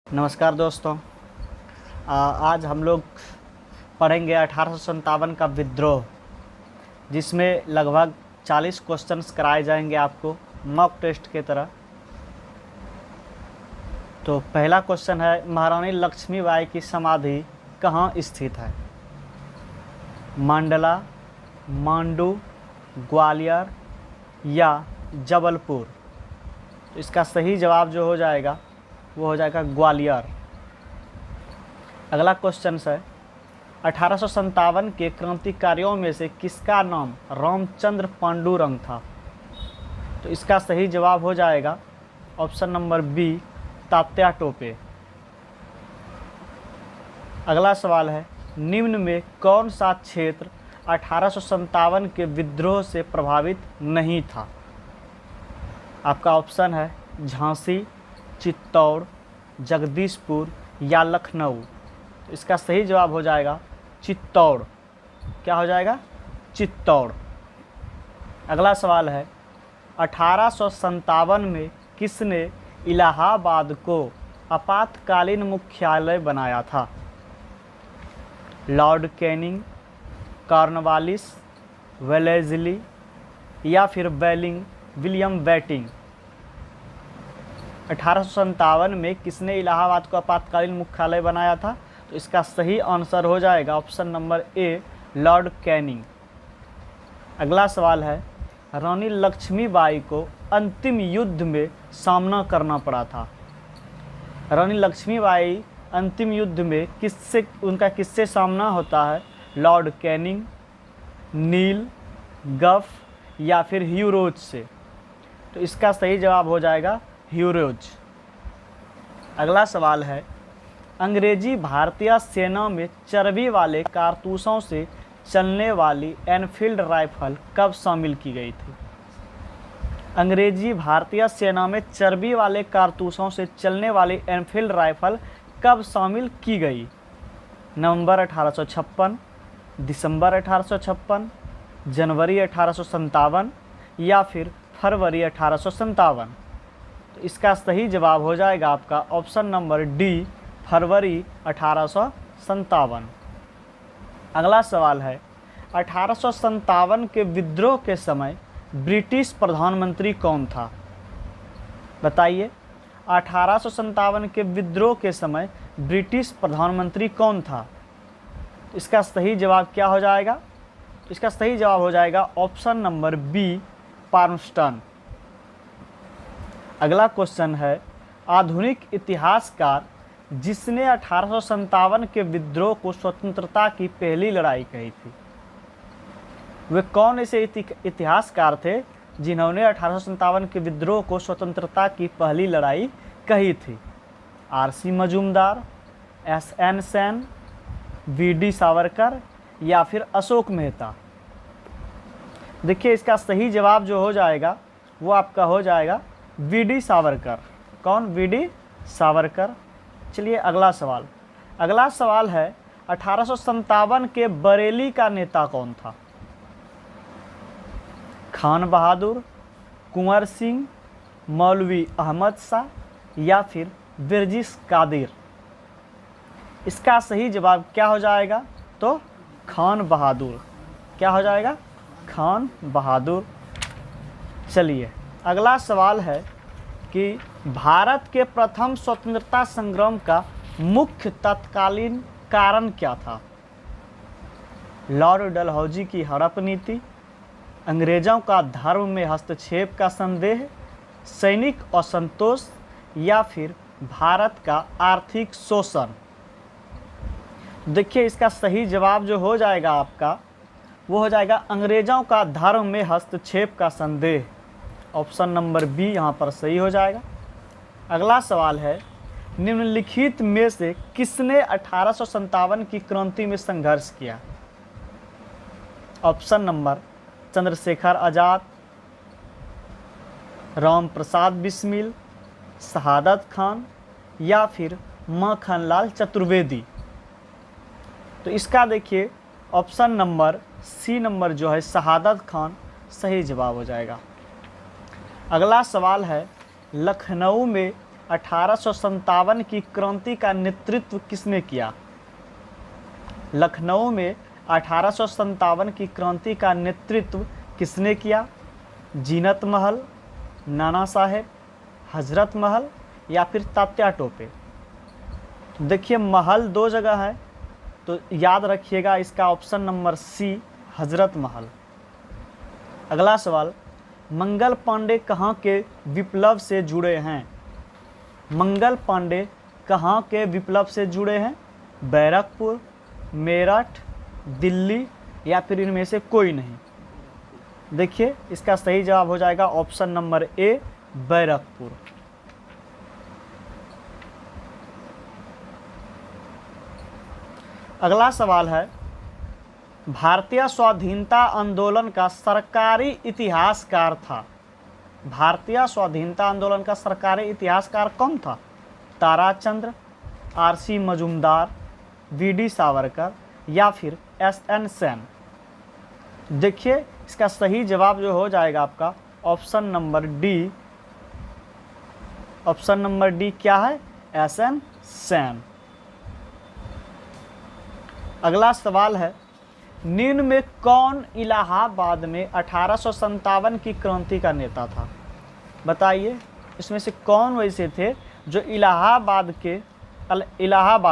नमस्कार दोस्तों। आज हम लोग पढ़ेंगे 1857 का विद्रोह, जिसमें लगभग 40 क्वेश्चंस कराए जाएंगे आपको मॉक टेस्ट के तरह। तो पहला क्वेश्चन है, महारानी लक्ष्मीबाई की समाधि कहाँ स्थित है? मंडला, मांडू, ग्वालियर या जबलपुर? तो इसका सही जवाब जो हो जाएगा वो हो जाएगा ग्वालियर। अगला क्वेश्चन है, 1857 के क्रांतिकारियों में से किसका नाम रामचंद्र पांडुरंग था? तो इसका सही जवाब हो जाएगा option number B, Tatya Tope. अगला सवाल है, निम्न में कौन सा क्षेत्र 1857 के विद्रोह से प्रभावित नहीं था? आपका ऑप्शन है झांसी, चित्तौड़, जगदीशपुर या लखनऊ। तो इसका सही जवाब हो जाएगा चित्तौड़। क्या हो जाएगा? चित्तौड़। अगला सवाल है, 1857 में किसने इलाहाबाद को आपातकालीन मुख्यालय बनाया था? लॉर्ड कैनिंग, कॉर्नवालिस, वेलेज़ली या फिर विलियम बेटिंग? 1857 में किसने इलाहाबाद को आपातकालीन मुख्यालय बनाया था? तो इसका सही आंसर हो जाएगा ऑप्शन नंबर ए, लॉर्ड कैनिंग। अगला सवाल है, रानी लक्ष्मीबाई को अंतिम युद्ध में सामना करना पड़ा था। रानी लक्ष्मीबाई अंतिम युद्ध में किससे सामना होता है? लॉर्ड कैनिंग, नील, गफ या फिर ह्यूरोज से? तो इसका सही जवाब हो जाएगा ह्यूरोज। अगला सवाल है, अंग्रेजी भारतीय सेना में चर्बी वाले कारतूसों से चलने वाली एनफील्ड राइफल कब शामिल की गई थी? अंग्रेजी भारतीय सेना में चर्बी वाले कारतूसों से चलने वाली एनफील्ड राइफल कब शामिल की गई? नवंबर 1856, दिसंबर 1856, जनवरी 1857 या फिर फरवरी 1857? तो इसका सही जवाब हो जाएगा आपका ऑप्शन नंबर डी, फरवरी 1857। अगला सवाल है, 1857 के विद्रोह के समय ब्रिटिश प्रधानमंत्री कौन था? बताइए, 1857 के विद्रोह के समय ब्रिटिश प्रधानमंत्री कौन था? इसका सही जवाब क्या हो जाएगा? इसका सही जवाब हो जाएगा ऑप्शन नंबर बी, पार्मस्टन। अगला क्वेश्चन है, आधुनिक इतिहासकार जिसने 1857 के विद्रोह को स्वतंत्रता की पहली लड़ाई कही थी, वे कौन ऐसे इतिहासकार थे जिन्होंने 1857 के विद्रोह को स्वतंत्रता की पहली लड़ाई कही थी? RC. Majumdar, SN. Sen, VD. Savarkar या फिर अशोक मेहता? देखिए, इसका सही जवाब जो हो जाएगा वो आपका हो जाएगा वी.डी. सावरकर। कौन? वी.डी. सावरकर। चलिए अगला सवाल है, 1857 के बरेली का नेता कौन था? खान बहादुर, कुंवर सिंह, मौलवी अहमद शाह या फिर बिरजिस कादिर? इसका सही जवाब क्या हो जाएगा? तो खान बहादुर। क्या हो जाएगा? खान बहादुर। चलिए अगला सवाल है कि भारत के प्रथम स्वतंत्रता संग्राम का मुख्य तत्कालीन कारण क्या था? लॉर्ड डलहौजी की हड़प नीति, अंग्रेजों का धर्म में हस्तक्षेप का संदेह, सैनिक असंतोष या फिर भारत का आर्थिक शोषण? देखिए, इसका सही जवाब जो हो जाएगा आपका वो हो जाएगा अंग्रेजों का धर्म में हस्तक्षेप का संदेह। ऑप्शन नंबर बी यहाँ पर सही हो जाएगा। अगला सवाल है, निम्नलिखित में से किसने 1857 की क्रांति में संघर्ष किया? ऑप्शन नंबर चंद्रशेखर आज़ाद, राम प्रसाद बिस्मिल, शहादत खान या फिर माखनलाल चतुर्वेदी? तो इसका देखिए ऑप्शन नंबर सी नंबर जो है शहादत खान सही जवाब हो जाएगा। अगला सवाल है, लखनऊ में 1857 की क्रांति का नेतृत्व किसने किया? लखनऊ में 1857 की क्रांति का नेतृत्व किसने किया? जीनत महल, नाना साहेब, हजरत महल या फिर तात्या टोपे? देखिए महल दो जगह है, तो याद रखिएगा इसका ऑप्शन नंबर सी हजरत महल। अगला सवाल, मंगल पांडे कहाँ के विप्लव से जुड़े हैं? मंगल पांडे कहाँ के विप्लव से जुड़े हैं? बैरकपुर, मेरठ, दिल्ली या फिर इनमें से कोई नहीं? देखिए इसका सही जवाब हो जाएगा ऑप्शन नंबर ए बैरकपुर। अगला सवाल है, भारतीय स्वाधीनता आंदोलन का सरकारी इतिहासकार था। भारतीय स्वाधीनता आंदोलन का सरकारी इतिहासकार कौन था? ताराचंद्र, आर.सी. मजूमदार, वी.डी. सावरकर या फिर एस.एन. सेन? देखिए इसका सही जवाब जो हो जाएगा आपका option number D. Option number D क्या है? एस.एन. सेन। अगला सवाल है, निम्न में कौन इलाहाबाद में 1857 की क्रांति का नेता था? बताइए इसमें से कौन वैसे थे जो इलाहाबाद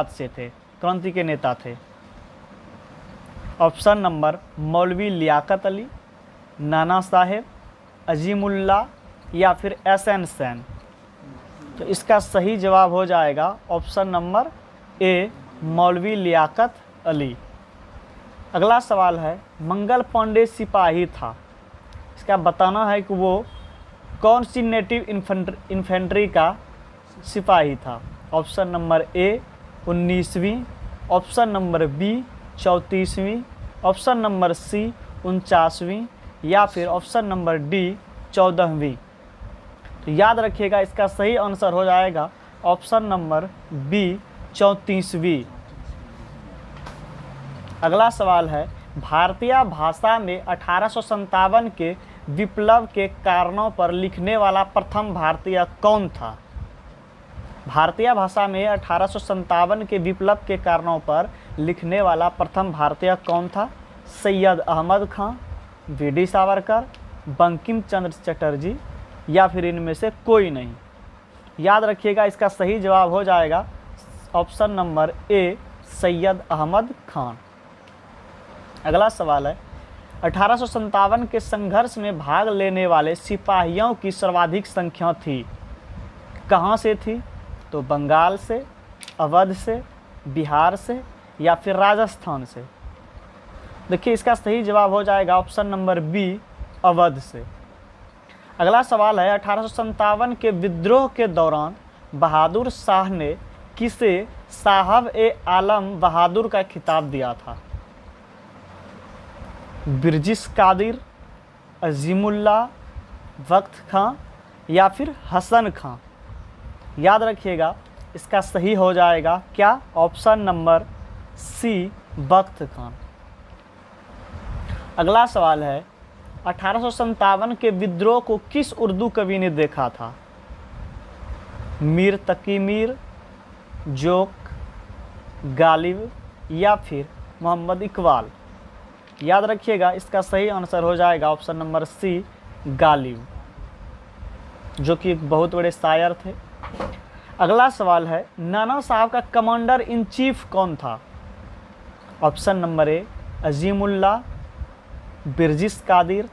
से थे, क्रांति के नेता थे? ऑप्शन नंबर मौलवी लियाकत अली, नाना साहेब, अजीमुल्ला या फिर एस.एन. सेन? तो इसका सही जवाब हो जाएगा ऑप्शन नंबर ए मौलवी लियाकत अली। अगला सवाल है, मंगल पांडे सिपाही था, इसका बताना है कि वो कौन सी नेटिव इन्फेंट्री का सिपाही था? ऑप्शन नंबर ए 19वीं, ऑप्शन नंबर बी 34वीं, ऑप्शन नंबर सी 49वीं या फिर ऑप्शन नंबर डी 14वीं? तो याद रखिएगा इसका सही आंसर हो जाएगा ऑप्शन नंबर बी 34वीं। अगला सवाल है, भारतीय भाषा में 1857 के विप्लव के कारणों पर लिखने वाला प्रथम भारतीय कौन था? भारतीय भाषा में 1857 के विप्लव के कारणों पर लिखने वाला प्रथम भारतीय कौन था? सैयद अहमद खां, वी.डी. सावरकर, बंकिम चंद्र चटर्जी या फिर इनमें से कोई नहीं? याद रखिएगा इसका सही जवाब हो जाएगा option number A Syed Ahmad Khan. अगला सवाल है, 1857 के संघर्ष में भाग लेने वाले सिपाहियों की सर्वाधिक संख्या थी, कहाँ से थी? तो बंगाल से, अवध से, बिहार से या फिर राजस्थान से? देखिए इसका सही जवाब हो जाएगा ऑप्शन नंबर बी अवध से। अगला सवाल है, 1857 के विद्रोह के दौरान बहादुर शाह ने किसे साहब ए आलम बहादुर का खिताब दिया था? बिरजिस कादिर, अजीमुल्ला, वक्त खां या फिर हसन खां? याद रखिएगा इसका सही हो जाएगा क्या? ऑप्शन नंबर सी वक्त खां। अगला सवाल है, 1857 के विद्रोह को किस उर्दू कवि ने देखा था? मीर तकी मीर, जोक, गालिब या फिर मोहम्मद इकबाल? याद रखिएगा इसका सही आंसर हो जाएगा ऑप्शन नंबर सी गालिब, जो कि एक बहुत बड़े शायर थे। अगला सवाल है, नाना साहब का कमांडर इन चीफ कौन था? Option number A Azimullah, Birjis Qadir,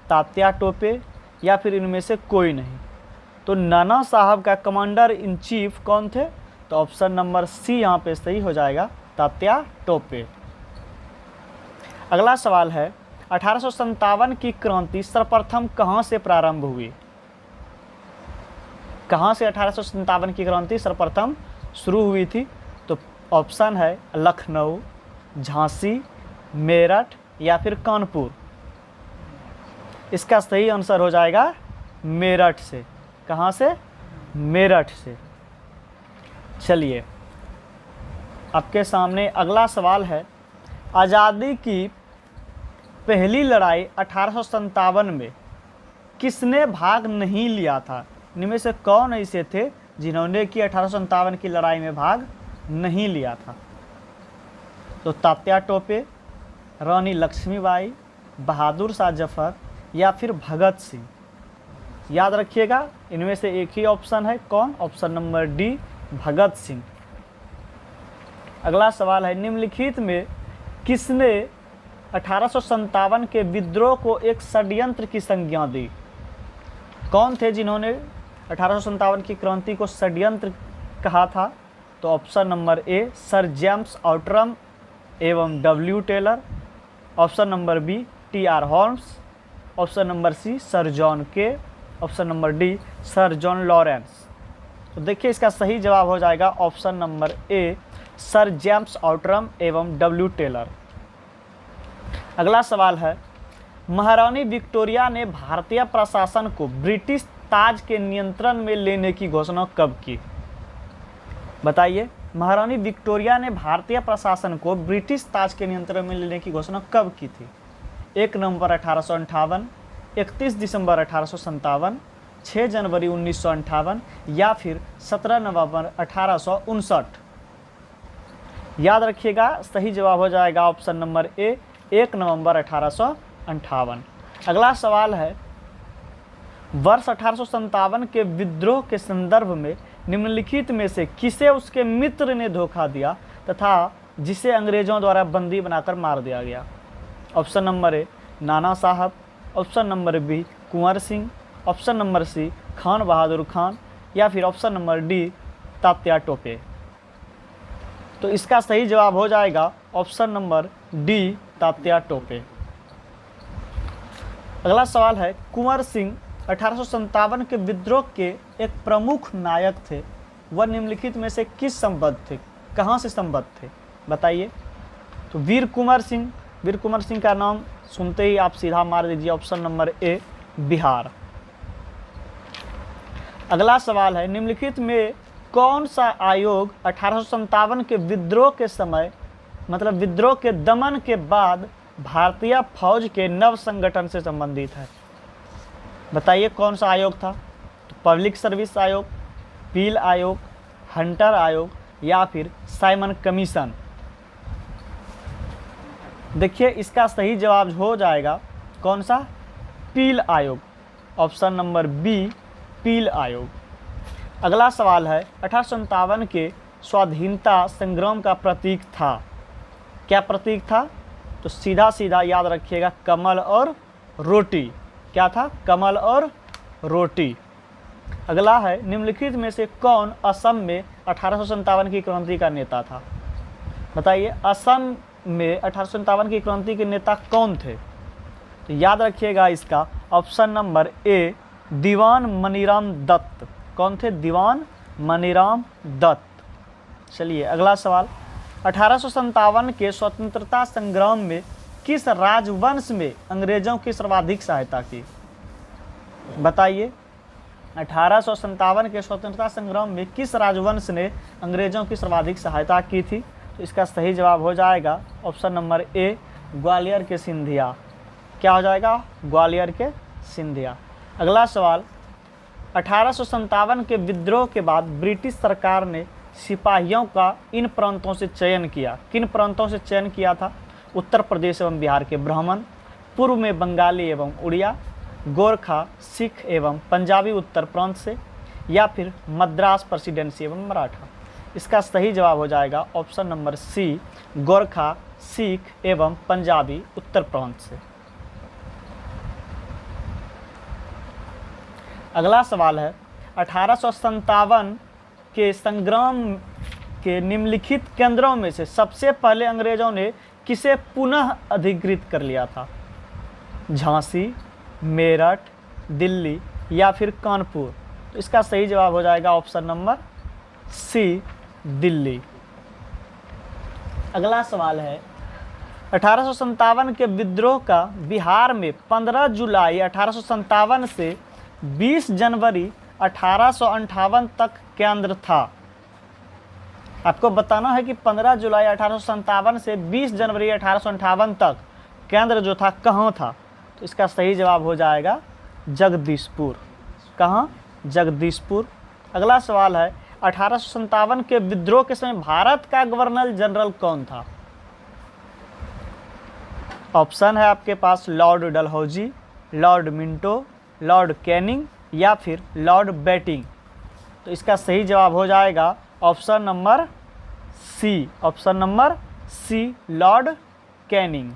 Tatya Tope या फिर इनमें से कोई नहीं? तो नाना साहब का कमांडर इन चीफ कौन थे? तो ऑप्शन नंबर सी यहाँ पे सही हो जाएगा तात्या टोपे। अगला सवाल है, 1857 की क्रांति सर्वप्रथम कहाँ से प्रारंभ हुई? कहाँ से 1857 की क्रांति सर्वप्रथम शुरू हुई थी? तो ऑप्शन है लखनऊ, झांसी, मेरठ या फिर कानपुर? इसका सही आंसर हो जाएगा मेरठ से। कहाँ से? मेरठ से। चलिए आपके सामने अगला सवाल है, आज़ादी की पहली लड़ाई 1857 में किसने भाग नहीं लिया था? इनमें से कौन ऐसे थे जिन्होंने कि 1857 की लड़ाई में भाग नहीं लिया था? तो तात्या टोपे, रानी लक्ष्मीबाई, बहादुर शाह जफर या फिर भगत सिंह। याद रखिएगा, इनमें से एक ही ऑप्शन है, कौन? Option number D, Bhagat Singh. अगला सवाल है, निम्नलिखित में किसने 1857 के विद्रोह को एक षड्यंत्र की संज्ञा दी? कौन थे जिन्होंने 1857 की क्रांति को षड्यंत्र कहा था? तो option number A, sir James Outram एवं W Taylor. Option number B, TR. Holmes. Option number C, sir John Kaye. Option number D, sir John Lawrence. तो देखिए, इसका सही जवाब हो जाएगा option number A, sir James Outram एवं W Taylor. अगला सवाल है, महारानी विक्टोरिया ने भारतीय प्रशासन को ब्रिटिश ताज के नियंत्रण में लेने की घोषणा कब की? बताइए, महारानी विक्टोरिया ने भारतीय प्रशासन को ब्रिटिश ताज के नियंत्रण में लेने की घोषणा कब की थी? 1 नवंबर 1858, 31 दिसंबर 1857, 6 जनवरी 1958 या फिर 17 नवंबर 1859। याद रखिएगा, सही जवाब हो जाएगा ऑप्शन नंबर ए, 1 नवंबर 1858। अगला सवाल है, वर्ष 1857 के विद्रोह के संदर्भ में निम्नलिखित में से किसे उसके मित्र ने धोखा दिया तथा जिसे अंग्रेजों द्वारा बंदी बनाकर मार दिया गया? Option number A, Nana Sahab. Option number B, Kunwar Singh. Option number C, Khan Bahadur Khan या फिर option number D, Tatya Tope. तो इसका सही जवाब हो जाएगा option number D, Tatya Tope. अगला सवाल है, कुंवर सिंह 1857 के विद्रोह के एक प्रमुख नायक थे, वह निम्नलिखित में से किस संबद्ध थे? कहाँ से संबद्ध थे? बताइए। तो वीर कुंवर सिंह का नाम सुनते ही आप सीधा मार दीजिए ऑप्शन नंबर ए, बिहार। अगला सवाल है, निम्नलिखित में कौन सा आयोग 1857 के विद्रोह के समय, मतलब विद्रोह के दमन के बाद भारतीय फौज के नव संगठन से संबंधित है? बताइए, कौन सा आयोग था? तो पब्लिक सर्विस आयोग, पील आयोग, हंटर आयोग या फिर साइमन कमीशन। देखिए, इसका सही जवाब हो जाएगा कौन सा? पील आयोग। ऑप्शन नंबर बी, पील आयोग। अगला सवाल है, 1857 के स्वाधीनता संग्राम का प्रतीक था, क्या प्रतीक था? तो सीधा सीधा याद रखिएगा, कमल और रोटी। क्या था? कमल और रोटी। अगला है, निम्नलिखित में से कौन असम में 1857 की क्रांति का नेता था? बताइए, असम में 1857 की क्रांति के नेता कौन थे? तो याद रखिएगा इसका ऑप्शन नंबर ए, दीवान मनीराम दत्त। कौन थे? दीवान मनीराम दत्त। चलिए अगला सवाल, 1857 के स्वतंत्रता संग्राम में किस राजवंश में अंग्रेजों की सर्वाधिक सहायता की? बताइए, 1857 के स्वतंत्रता संग्राम में किस राजवंश ने अंग्रेजों की सर्वाधिक सहायता की थी? तो इसका सही जवाब हो जाएगा ऑप्शन नंबर ए, ग्वालियर के सिंधिया। क्या हो जाएगा? ग्वालियर के सिंधिया। अगला सवाल, 1857 के विद्रोह के बाद ब्रिटिश सरकार ने सिपाहियों का इन प्रांतों से चयन किया। किन प्रांतों से चयन किया था? उत्तर प्रदेश एवं बिहार के ब्राह्मण, पूर्व में बंगाली एवं उड़िया, गोरखा, सिख एवं पंजाबी उत्तर प्रांत से, या फिर मद्रास प्रेसिडेंसी एवं मराठा। इसका सही जवाब हो जाएगा option number C, Gorkha, Sikh एवं पंजाबी उत्तर प्रांत से। अगला सवाल है, 1857 के संग्राम के निम्नलिखित केंद्रों में से सबसे पहले अंग्रेजों ने किसे पुनः अधिकृत कर लिया था? झांसी, मेरठ, दिल्ली या फिर कानपुर। तो इसका सही जवाब हो जाएगा ऑप्शन नंबर सी, दिल्ली। अगला सवाल है, 1857 के विद्रोह का बिहार में 15 जुलाई 1857 से 20 जनवरी 1858 तक केंद्र था। आपको बताना है कि 15 जुलाई 1857 से 20 जनवरी 1858 तक केंद्र जो था कहाँ था? तो इसका सही जवाब हो जाएगा जगदीशपुर। कहाँ? जगदीशपुर। अगला सवाल है 1857 के विद्रोह के समय भारत का गवर्नर जनरल कौन था? ऑप्शन है आपके पास lord Dalhousie, lord Minto, lord Canning या फिर लॉर्ड बैटिंग। तो इसका सही जवाब हो जाएगा option number C, option number C, Lord Canning.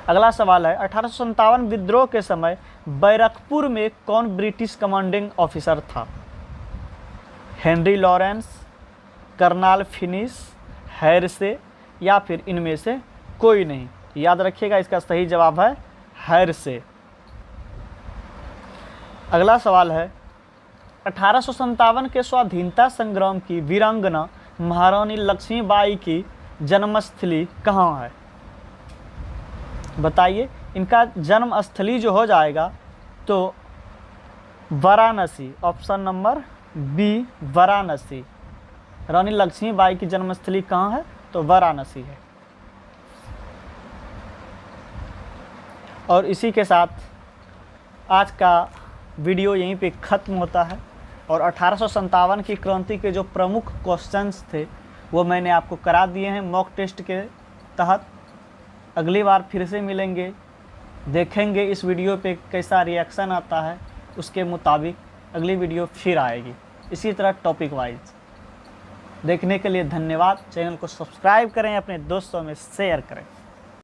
अगला सवाल है 1857 विद्रोह के समय बैरकपुर में कौन ब्रिटिश कमांडिंग ऑफिसर था? हेनरी लॉरेंस, कर्नल फिनिश, हैरसे या फिर इनमें से कोई नहीं। याद रखिएगा इसका सही जवाब है हैरसे। अगला सवाल है 1857 के स्वाधीनता संग्राम की वीरांगना महारानी लक्ष्मीबाई की जन्मस्थली कहाँ है? बताइए। इनका जन्मस्थली जो हो जाएगा तो Varanasi, option number B, Varanasi. Rani Lakshmibai की जन्मस्थली कहाँ है? तो वाराणसी है। और इसी के साथ आज का वीडियो यहीं पे ख़त्म होता है। और 1857 की क्रांति के जो प्रमुख क्वेश्चंस थे वो मैंने आपको करा दिए हैं मॉक टेस्ट के तहत। अगली बार फिर से मिलेंगे, देखेंगे इस वीडियो पे कैसा रिएक्शन आता है, उसके मुताबिक अगली वीडियो फिर आएगी इसी तरह टॉपिक वाइज। देखने के लिए धन्यवाद। चैनल को सब्सक्राइब करें, अपने दोस्तों में शेयर करें।